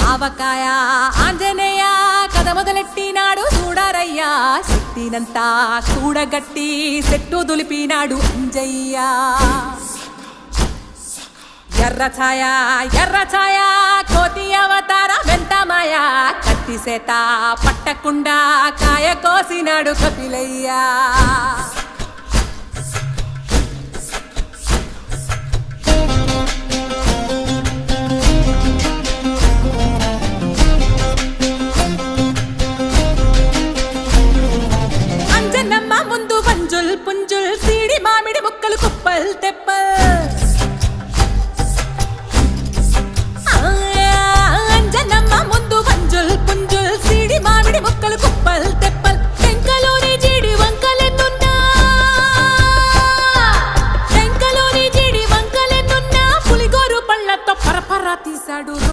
ఆవకాయ ఆంజనేయ కథ మొదలెట్టినాడు చూడారయ్యా శక్తినంతా కూడగట్టి చెట్టు దులిపినాడు అంజయ్య ఎర్ర ఛాయ కోతి అవతార వెంటమాయ కత్తి సేత పట్టకుండా కాయ కోసినాడు కపిలయ్య